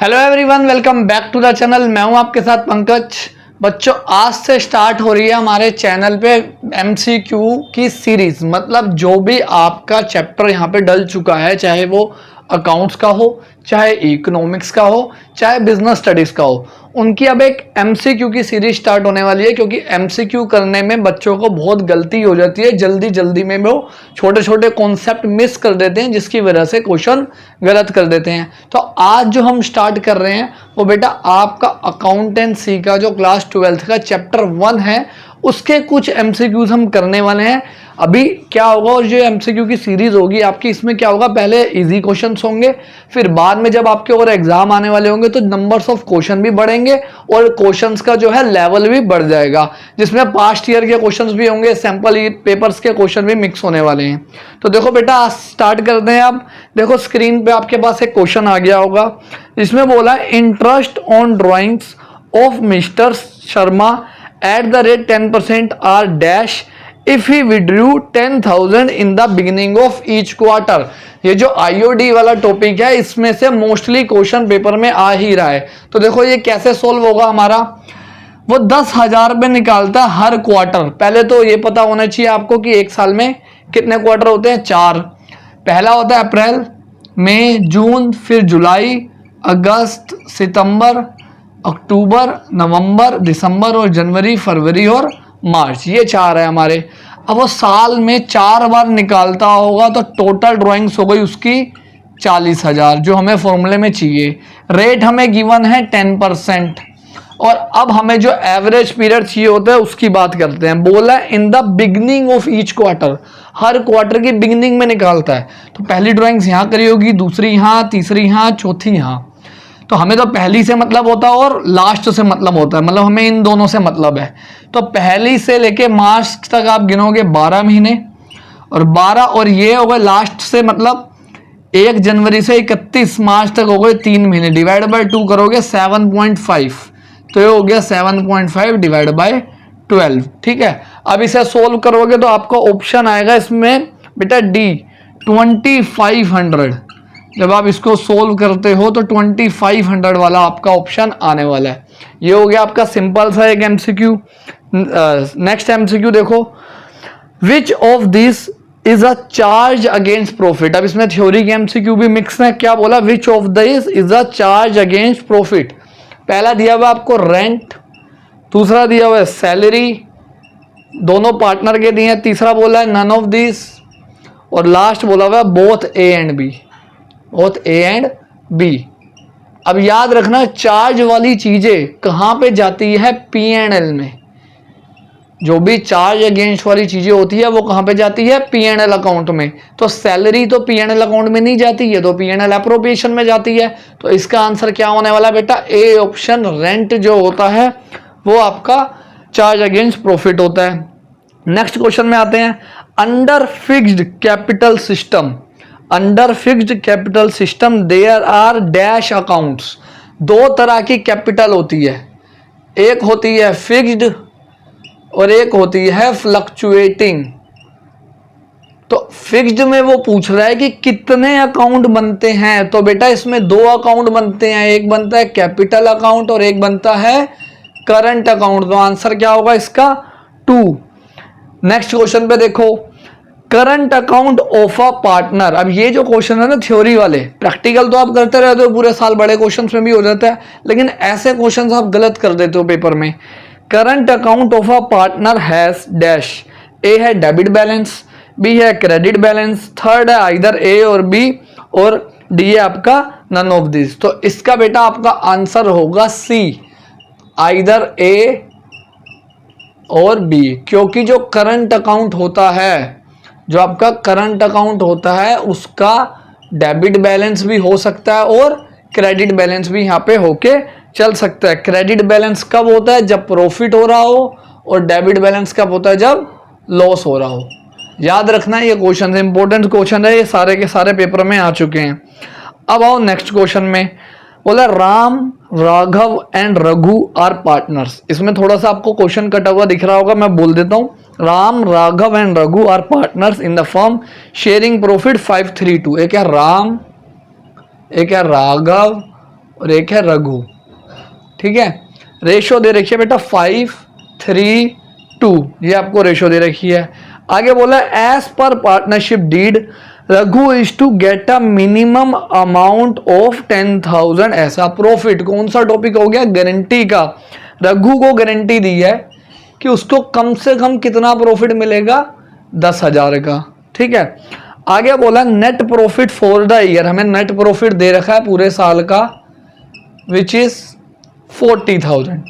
Hello everyone, welcome back to the channel. मैं हूं आपके साथ पंकज। बच्चों, आज से स्टार्ट हो रही है हमारे चैनल पे एमसीक्यू की सीरीज। मतलब जो भी आपका चैप्टर यहाँ पे डल चुका है, चाहे वो अकाउंट्स का हो, चाहे इकोनॉमिक्स का हो, चाहे बिजनेस स्टडीज का हो, उनकी अब एक एमसीक्यू की सीरीज स्टार्ट होने वाली है। क्योंकि एमसीक्यू करने में बच्चों को बहुत गलती हो जाती है, जल्दी जल्दी में वो छोटे छोटे कॉन्सेप्ट मिस कर देते हैं, जिसकी वजह से क्वेश्चन गलत कर देते हैं। तो आज जो हम स्टार्ट कर रहे हैं वो बेटा आपका अकाउंटेंसी का जो क्लास 12th का चैप्टर 1 है, उसके कुछ एमसीक्यूज हम करने वाले हैं। अभी क्या होगा, और जो एमसीक्यू की सीरीज होगी आपकी, इसमें क्या होगा, पहले इजी क्वेश्चंस होंगे, फिर बाद में जब आपके और एग्जाम आने वाले होंगे तो नंबर्स ऑफ क्वेश्चन भी बढ़ेंगे और क्वेश्चंस का जो है लेवल भी बढ़ जाएगा, जिसमें पास्ट ईयर के क्वेश्चंस भी होंगे, सैंपल पेपर्स के क्वेश्चन भी मिक्स होने वाले हैं। तो देखो बेटा, स्टार्ट करते हैं। आप देखो स्क्रीन पे आपके पास एक क्वेश्चन आ गया होगा, इसमें बोला interest on drawings of mister Sharma at the rate 10% are dash if he withdrew 10,000 in the beginning of each quarter। ये जो आईओडी वाला टॉपिक है, इसमें से मोस्टली क्वेश्चन पेपर में आ ही रहा है। तो देखो ये कैसे सोल्व होगा हमारा। वो 10,000 रुपये निकालता है हर क्वार्टर। पहले तो ये पता होना चाहिए आपको कि एक साल में कितने क्वार्टर होते हैं, 4। पहला होता है अप्रैल, मई, जून, फिर जुलाई, अगस्त, सितंबर, अक्टूबर, नवंबर, दिसंबर और जनवरी, फरवरी और मार्च। ये 4 है हमारे। अब वो साल में 4 बार निकालता होगा तो टोटल ड्राइंग्स हो गई उसकी 40,000, जो हमें फॉर्मूले में चाहिए। रेट हमें गिवन है 10%। और अब हमें जो एवरेज पीरियड चाहिए होता है उसकी बात करते हैं। बोला in the beginning of each quarter, her quarter की बिगनिंग में निकालता है। तो पहली ड्राइंग्स यहाँ करी होगी, दूसरी यहाँ, तीसरी यहाँ, चौथी यहाँ। तो हमें तो पहली से मतलब होता है और लास्ट से मतलब होता है, मतलब हमें इन दोनों से मतलब है। तो पहली से लेके मार्च तक आप गिनोगे 12 महीने, और 12 और ये हो गए लास्ट से, मतलब 1 जनवरी से 31 मार्च तक हो गए 3 महीने। डिवाइड बाय 2 करोगे 7.5, तो ये हो गया 7.5 डिवाइड बाय 12। ठीक है, अब इसे सोल्व करोगे तो आपका ऑप्शन आएगा इसमें बेटा डी, 2500। जब आप इसको सोल्व करते हो तो 2500 वाला आपका ऑप्शन आने वाला है। ये हो गया आपका सिंपल सा एक एमसीक्यू। नेक्स्ट एमसीक्यू देखो, which of this is a charge against profit. अब इसमें थ्योरी के एमसीक्यू भी मिक्स है। क्या बोला, which of this is a charge against profit. पहला दिया हुआ आपको रेंट, दूसरा दिया हुआ है सैलरी, दोनों पार्टनर के दिए हैं, तीसरा बोला है नन ऑफ दिस, और लास्ट बोला हुआ है both A and B, both A and B. अब याद रखना, चार्ज वाली चीजें कहां पे जाती है, पी एंड एल में। जो भी चार्ज अगेंस्ट वाली चीजें होती है वो कहां पे जाती है, पी एंड एल अकाउंट में। तो सैलरी तो पी एंड एल अकाउंट में नहीं जाती है, तो पी एंड एल अप्रोप्रिएशन में जाती है। तो इसका आंसर क्या होने वाला बेटा, ए ऑप्शन। रेंट जो होता है वो आपका चार्ज अगेंस्ट प्रॉफिट होता है। नेक्स्ट क्वेश्चन में आते हैं। Under fixed capital system, under fixed capital system there are dash accounts. 2 तरह की कैपिटल होती है, एक होती है फिक्स्ड और एक होती है फ्लक्चुएटिंग। तो फिक्स्ड में वो पूछ रहा है कि कितने अकाउंट बनते हैं। तो बेटा इसमें 2 अकाउंट बनते हैं, एक बनता है कैपिटल अकाउंट और एक बनता है करंट अकाउंट। तो आंसर क्या होगा इसका, 2। नेक्स्ट क्वेश्चन पे देखो, current account of a partner. अब ये जो क्वेश्चन है ना थ्योरी वाले, प्रैक्टिकल तो आप करते रहते हो पूरे साल, बड़े क्वेश्चंस में भी हो जाता है, लेकिन ऐसे क्वेश्चंस आप गलत कर देते हो पेपर में। Current account of a partner has dash. A है डेबिट बैलेंस, बी है क्रेडिट बैलेंस, थर्ड है आइदर ए और बी, और डी है आपका नन ऑफ दिस। तो इसका बेटा आपका आंसर होगा सी, आइदर ए और बी। क्योंकि जो करंट अकाउंट होता है, जो आपका करंट अकाउंट होता है, उसका डेबिट बैलेंस भी हो सकता है और क्रेडिट बैलेंस भी यहाँ पे होके चल सकता है। क्रेडिट बैलेंस कब होता है, जब प्रॉफिट हो रहा हो, और डेबिट बैलेंस कब होता है, जब लॉस हो रहा हो। याद रखना ये क्वेश्चन इंपॉर्टेंट क्वेश्चन है, ये सारे के सारे पेपर में आ चुके हैं। अब आओ नेक्स्ट क्वेश्चन में। बोला Ram, Raghav and Raghu are partners. इसमें थोड़ा सा आपको क्वेश्चन कटा हुआ दिख रहा होगा, मैं बोल देता हूँ। Ram, Raghav and Raghu are partners in the firm sharing profit 532। एक है राम, एक है राघव और एक है रघु। ठीक है, रेशो दे रखी है बेटा 5:3:2, ये आपको रेशो दे रखी है। आगे बोला as per partnership deed Raghu is to get a minimum amount of 10,000 ऐसा प्रॉफिट। कौन सा टॉपिक हो गया? गारंटी का। रघु को गारंटी दी है कि उसको कम से कम कितना प्रॉफिट मिलेगा? 10,000 का। ठीक है, आगे बोला net profit for the year, हमें नेट प्रॉफिट दे रखा है पूरे साल का विच इज 40,000।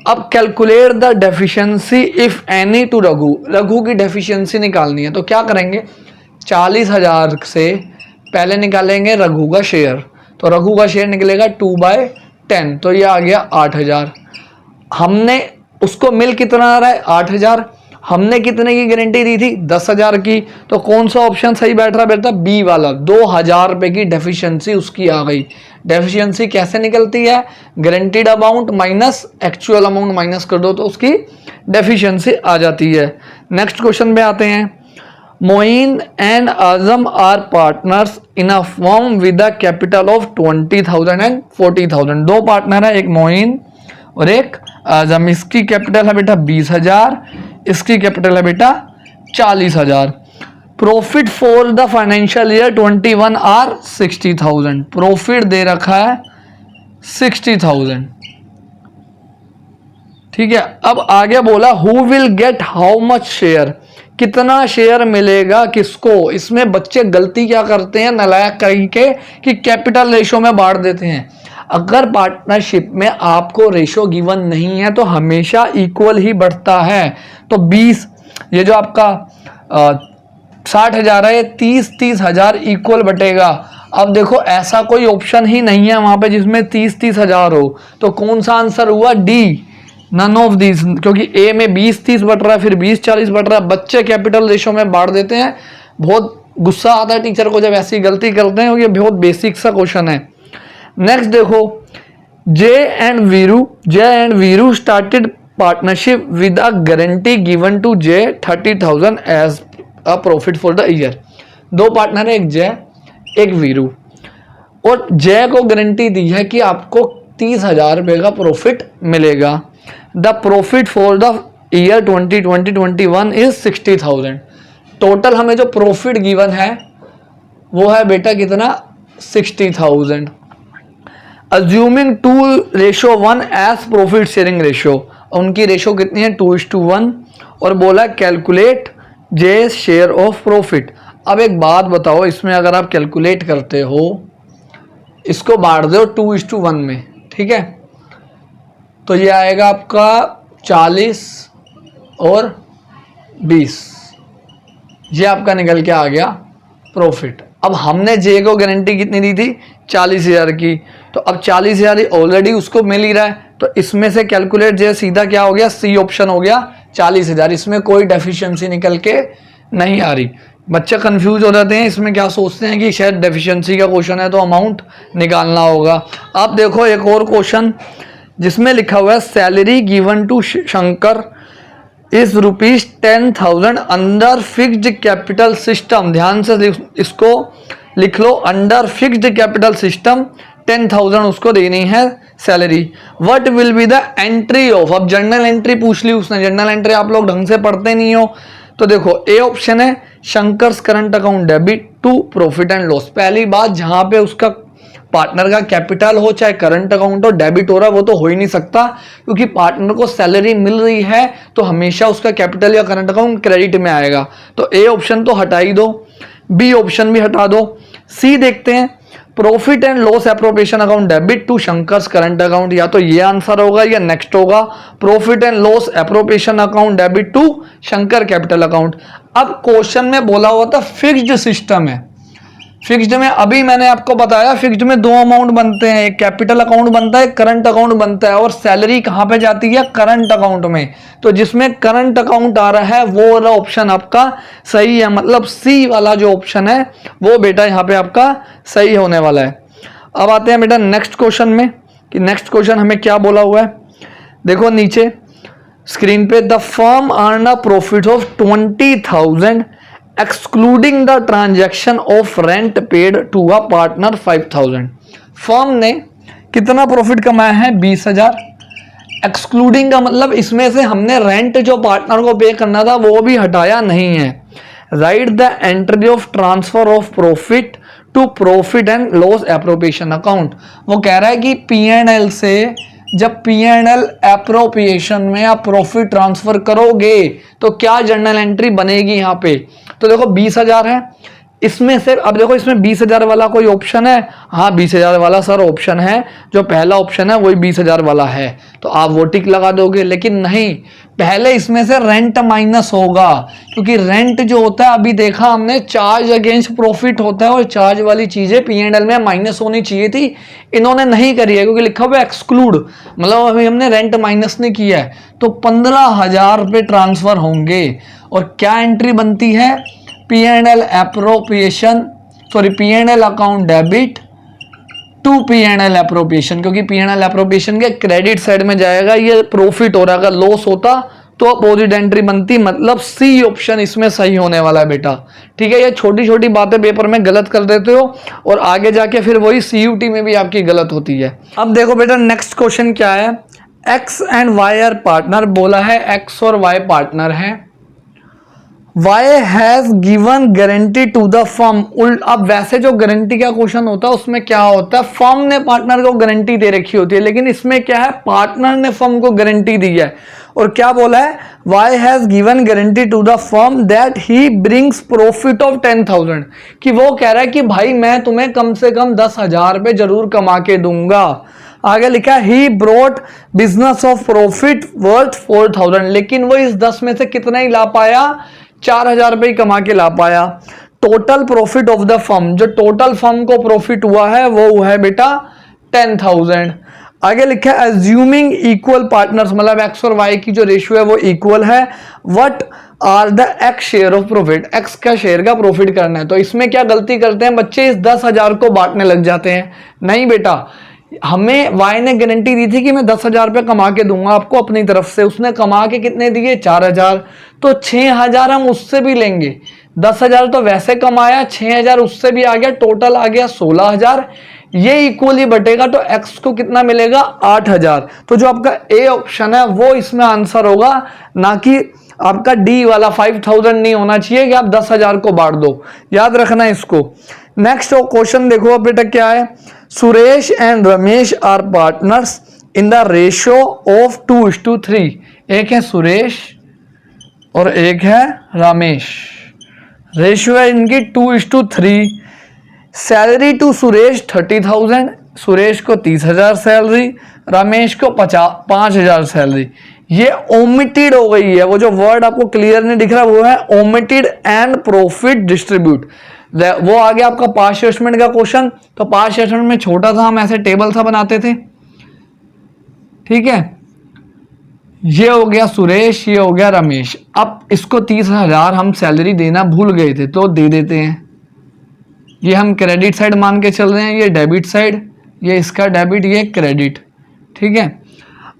अब calculate the deficiency if any two Raghu, Raghu की डेफिशिएंसी निकालनी है। तो क्या करेंगे? 40,000 से पहले निकालेंगे रघु का शेयर, तो रघु का शेयर निकलेगा 2/10, तो ये आ गया 8,000। हमने उसको मिल कितना आ रहा है? 8,000। हमने कितने की गारंटी दी थी? 10,000 की। तो कौन सा ऑप्शन सही बैठ रहा बेटा? बी वाला। 2,000 रुपए की डेफिशिएंसी उसकी आ गई। डेफिशिएंसी कैसे निकलती है? Guaranteed amount minus actual amount minus कर दो तो उसकी डेफिशिएंसी आ जाती है। नेक्स्ट क्वेश्चन पे आते हैं। Moin and Azam are partners in a firm with a capital of 20,000 and 40,000। दो पार्टनर है, एक मोइन और एक आजम। इसकी कैपिटल है बेटा 20,000, इसकी कैपिटल है बेटा 40,000। Profit for the financial year 21 are 60,000। Profit दे रखा है 60,000। ठीक है, अब आगे बोला who will get how much share, कितना शेयर मिलेगा किसको। इसमें बच्चे गलती क्या करते हैं नालायक कहीं के कि कैपिटल रेशो में बांट देते हैं। अगर पार्टनरशिप में आपको रेशो गिवन नहीं है तो हमेशा इक्वल ही बढ़ता है। तो 20, ये जो आपका 60,000 है, ये 30,000 इक्वल बटेगा। अब देखो ऐसा कोई ऑप्शन ही नहीं है वहां पे जिसमें 30,000 हो, तो कौन सा आंसर हुआ? डी, नन ऑफ दिस, क्योंकि ए में 20-30 बट रहा है, फिर 20-40 बट रहा है। बच्चे कैपिटल रेशो में बांट देते हैं, बहुत गुस्सा आता है टीचर को जब ऐसी गलती करते हैं। ये बहुत बेसिक सा क्वेश्चन है। नेक्स्ट देखो, Jay and Veeru started partnership with a guarantee given to Jay 30,000 as a profit for the year. दो पार्टनर है, एक जय एक वीरू, और जय को गारंटी दी है कि आपको 30,000 रुपए का प्रॉफिट मिलेगा। The profit for the year 2020-21 is 60,000। Total हमें जो प्रॉफिट गिवन है वो है बेटा कितना? 60,000। Assuming 2:1 as profit sharing ratio, उनकी रेशो कितनी है? 2:1। और बोला calculate Jay share of profit. अब एक बात बताओ, इसमें अगर आप कैलकुलेट करते हो, इसको बांट दो 2:1 में, ठीक है, तो ये आएगा आपका 40 और 20, ये आपका निकल के आ गया प्रॉफिट। अब हमने जे को गारंटी कितनी दी थी? 40,000 की, तो अब 40,000 ऑलरेडी उसको मिल ही रहा है, तो इसमें से कैलकुलेट जे सीधा क्या हो गया? सी ऑप्शन हो गया 40,000। इसमें कोई डेफिशिएंसी निकल के नहीं आ रही। बच्चे कंफ्यूज हो जाते हैं, इसमें क्या सोचते हैं कि शायद डेफिशिएंसी का क्वेश्चन है तो अमाउंट निकालना होगा। अब देखो एक और क्वेश्चन जिसमें लिखा हुआ है salary given to Shankar is ₹10,000 under fixed capital system. ध्यान से इसको लिख लो, अंडर फिक्स्ड कैपिटल सिस्टम 10,000 उसको देनी है salary. What will be the entry of, अब जर्नल एंट्री पूछ ली उसने। जर्नल एंट्री आप लोग ढंग से पढ़ते नहीं हो, तो देखो ए ऑप्शन है Shankar's current account debit to profit and loss. पहली बात, जहां पे उसका पार्टनर का कैपिटल हो चाहे करंट अकाउंट हो, डेबिट हो रहा है वो तो हो ही नहीं सकता, क्योंकि पार्टनर को सैलरी मिल रही है तो हमेशा उसका कैपिटल या करंट अकाउंट क्रेडिट में आएगा। तो ए ऑप्शन तो हटा ही दो, बी ऑप्शन भी हटा दो। सी देखते हैं, profit and loss appropriation account debit to Shankar's current account, या तो ये आंसर होगा या नेक्स्ट होगा। Profit and loss appropriation account debit to Shankar capital account. अब क्वेश्चन में बोला हुआ था फिक्स्ड सिस्टम है। फिक्स्ड में अभी मैंने आपको बताया फिक्स्ड में दो अमाउंट बनते हैं, एक कैपिटल अकाउंट बनता है, एक करंट अकाउंट बनता है, और सैलरी कहां पे जाती है? करंट अकाउंट में। तो जिसमें करंट अकाउंट आ रहा है वो वाला ऑप्शन आपका सही है, मतलब सी वाला जो ऑप्शन है वो बेटा यहाँ पे आपका सही होने वाला है। अब आते हैं बेटा नेक्स्ट क्वेश्चन में कि नेक्स्ट क्वेश्चन हमें क्या बोला हुआ है। देखो नीचे स्क्रीन पे, the firm earn a profit of 20,000 excluding the transaction of rent paid to a partner 5,000। फर्म ने कितना प्रॉफिट कमाया है? 20,000। एक्सक्लूडिंग का मतलब इसमें से हमने रेंट जो पार्टनर को पे करना था वो भी हटाया नहीं है। Write the entry of transfer of profit to profit and loss appropriation account. वो कह रहा है कि P&L से जब P&L एप्रोप्रिएशन में आप प्रॉफिट ट्रांसफर करोगे तो क्या जर्नल एंट्री बनेगी यहाँ पे? तो देखो 20,000 है, इसमें से अब देखो इसमें 20,000 वाला कोई ऑप्शन है? हाँ 20,000 वाला सर ऑप्शन है, जो पहला ऑप्शन है वही 20,000 वाला है, तो आप वो टिक लगा दोगे। लेकिन नहीं, पहले इसमें से रेंट माइनस होगा, क्योंकि रेंट जो होता है अभी देखा हमने चार्ज अगेंस्ट प्रॉफिट होता है और चार्ज वाली चीजें P&L में माइनस होनी चाहिए थी, इन्होंने नहीं करी है क्योंकि लिखा हुआ है एक्सक्लूड, मतलब अभी हमने रेंट माइनस नहीं किया है। तो 15,000 रुपये ट्रांसफर होंगे और क्या एंट्री बनती है? P&L appropriation, sorry P&L account debit to P&L appropriation, क्योंकि P&L एप्रोप्रिएशन के क्रेडिट साइड में जाएगा, ये प्रॉफिट हो रहा है। अगर लॉस होता तो अपोजिट एंट्री बनती, मतलब सी ऑप्शन इसमें सही होने वाला है बेटा। ठीक है, ये छोटी छोटी बातें पेपर में गलत कर देते हो और आगे जाके फिर वही CUT में भी आपकी गलत होती है। अब देखो बेटा नेक्स्ट क्वेश्चन क्या है। X and Y are partner, बोला है X और Y पार्टनर है। Y has given guarantee to the firm. अब वैसे जो गारंटी का क्वेश्चन होता है उसमें क्या होता है, फर्म ने पार्टनर को गारंटी दे रखी होती है, लेकिन इसमें क्या है, पार्टनर ने फर्म को गारंटी दी है। और क्या बोला है? Y has given guarantee to the firm that he brings profit of 10,000, कि वो कह रहा है कि भाई मैं तुम्हें कम से कम 10,000 रुपये जरूर कमा के दूंगा। आगे लिखा है he brought business of profit worth 4,000, लेकिन वो इस 10 में से कितना ही ला पाया? 4,000 रुपये कमा के ला पाया। Total profit of the firm, जो टोटल फर्म को प्रॉफिट हुआ है वो है बेटा 10,000। आगे लिखा है एज्यूमिंग इक्वल पार्टनर्स, मतलब X और Y की जो रेशियो है वो इक्वल है। What are the X share of profit, X का शेयर का प्रॉफिट करना है। तो इसमें क्या गलती करते हैं बच्चे, इस 10,000 को बांटने लग जाते हैं। नहीं बेटा, हमें Y ने गारंटी दी थी कि मैं 10,000 रुपये कमा के दूंगा आपको अपनी तरफ से, उसने कमा के कितने दिए? 4,000, तो 6,000 हम उससे भी लेंगे। 10,000 तो वैसे कमाया, 6,000 उससे भी आ गया, टोटल आ गया 16,000। ये इक्वली बटेगा तो X को कितना मिलेगा? 8,000। तो जो आपका A ऑप्शन है वो इसमें आंसर होगा, ना कि आपका D वाला 5,000 नहीं होना चाहिए कि आप 10,000 को बांट दो, याद रखना इसको। नेक्स्ट क्वेश्चन देखो अब बेटा क्या है। Suresh and Ramesh are partners in the ratio of 2:3। एक है सुरेश और एक है रमेश, रेशियो है इनकी 2:3। सैलरी टू सुरेश 30,000, सुरेश को 30,000 सैलरी, रमेश को 5,000 सैलरी। ये ओमिटेड हो गई है, वो जो वर्ड आपको क्लियर नहीं दिख रहा वो है ओमिटेड एंड प्रॉफिट डिस्ट्रीब्यूट। वो आ गया आपका पास्ट एस्टिमेट का क्वेश्चन। तो पास्ट एस्टिमेट में छोटा सा हम ऐसे टेबल सा बनाते थे, ठीक है। ये हो गया सुरेश, ये हो गया रमेश। अब इसको 30,000 हम सैलरी देना भूल गए थे तो दे देते हैं। ये हम क्रेडिट साइड मान के चल रहे हैं, ये डेबिट साइड, ये इसका डेबिट, ये क्रेडिट, ठीक है।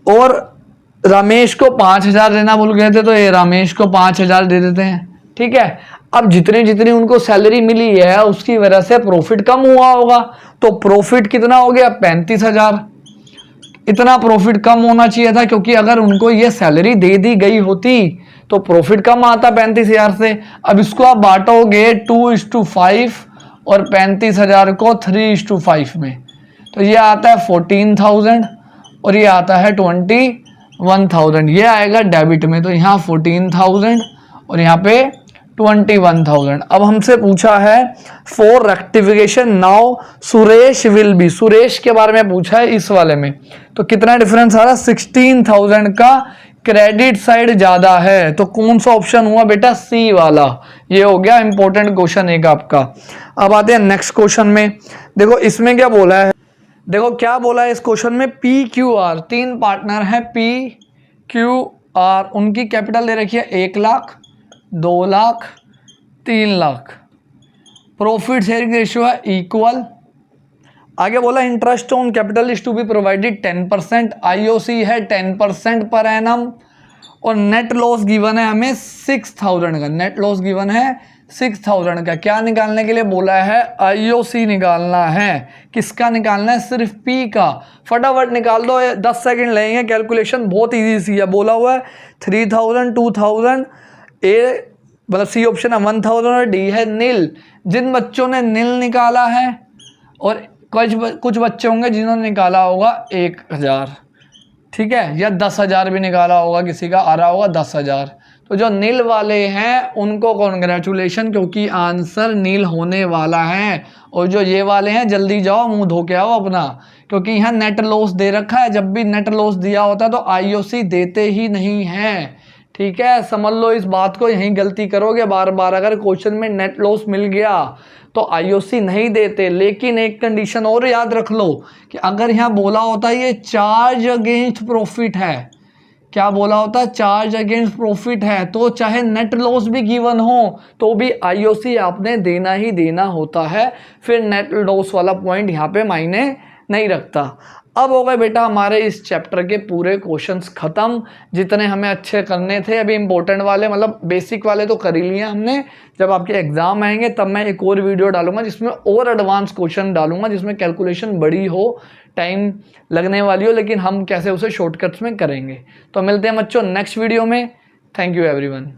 और रमेश को 5,000 देना भूल गए थे तो ये रमेश को 5,000 दे देते हैं, ठीक है। अब जितनी जितनी उनको सैलरी मिली है उसकी वजह से प्रॉफिट कम हुआ होगा, तो प्रॉफिट कितना हो गया? 35,000। इतना प्रॉफिट कम होना चाहिए था, क्योंकि अगर उनको ये सैलरी दे दी गई होती तो प्रॉफिट कम आता 35,000 से। अब इसको आप बांटोगे 2:5 और 35,000 को 3:5 में, तो ये आता है 14,000 और ये आता है 21,000। ये आएगा डेबिट में, तो यहाँ 14,000 और यहाँ पे 21,000। अब हमसे पूछा है for rectification now Suresh will be, Suresh के बारे में पूछा है इस वाले में, तो कितना डिफरेंस आ रहा है? 16,000 का क्रेडिट साइड ज्यादा है, तो कौन सा ऑप्शन हुआ बेटा? सी वाला। ये हो गया इंपॉर्टेंट क्वेश्चन एक आपका। अब आते हैं नेक्स्ट क्वेश्चन में। देखो इसमें क्या बोला है, देखो क्या बोला है इस क्वेश्चन में। PQR, तीन पार्टनर हैं PQR, उनकी कैपिटल दे रखी है 1 lakh, 2 lakh, 3 lakh. Profit sharing ratio है इक्वल। आगे बोला interest on capital is to be provided 10%, IOC है 10% पर एनम, और नेट लॉस गिवन है हमें 6,000 का, नेट लॉस गिवन है 6000 का। क्या निकालने के लिए बोला है? आईओसी निकालना है। किसका निकालना है? सिर्फ पी का। फटाफट निकाल दो, 10 सेकंड लगेंगे, कैलकुलेशन बहुत इजी सी है। बोला हुआ है 3000, 2000, ए मतलब सी ऑप्शन है 1000 और डी है नील। जिन बच्चों ने नील निकाला है और कुछ बच्चे होंगे जिन्होंने निकाला होगा 1000, ठीक है, या 10,000 भी निकाला होगा, किसी का आ रहा होगा 10,000। तो जो नील वाले हैं उनको कॉन्ग्रेचुलेशन, क्योंकि आंसर नील होने वाला है। और जो ये वाले हैं जल्दी जाओ मुंह धो के आओ अपना, क्योंकि यहाँ नेट लॉस दे रखा है। जब भी नेट लॉस दिया होता है तो आईओसी देते ही नहीं है, ठीक है, समझ लो इस बात को। यहीं गलती करोगे बार बार, अगर क्वेश्चन में नेट लॉस मिल गया तो आईओसी नहीं देते। लेकिन एक कंडीशन और याद रख लो कि अगर यहाँ बोला होता ये चार्ज अगेंस्ट प्रॉफिट है, क्या बोला होता? चार्ज अगेंस्ट प्रॉफिट है, तो चाहे नेट लॉस भी गिवन हो तो भी आईओसी आपने देना ही देना होता है। फिर नेट लॉस वाला पॉइंट यहाँ पे मायने नहीं रखता। अब हो गए बेटा हमारे इस चैप्टर के पूरे क्वेश्चंस खत्म, जितने हमें अच्छे करने थे। अभी इंपॉर्टेंट वाले मतलब बेसिक वाले तो कर ही लिए हमने। जब आपके एग्जाम आएंगे तब मैं एक और वीडियो डालूंगा जिसमें और एडवांस क्वेश्चन डालूंगा, जिसमें कैलकुलेशन बड़ी हो, टाइम लगने वाली हो, लेकिन हम कैसे उसे शॉर्टकट्स में करेंगे। तो मिलते हैं बच्चों नेक्स्ट वीडियो में। Thank you everyone.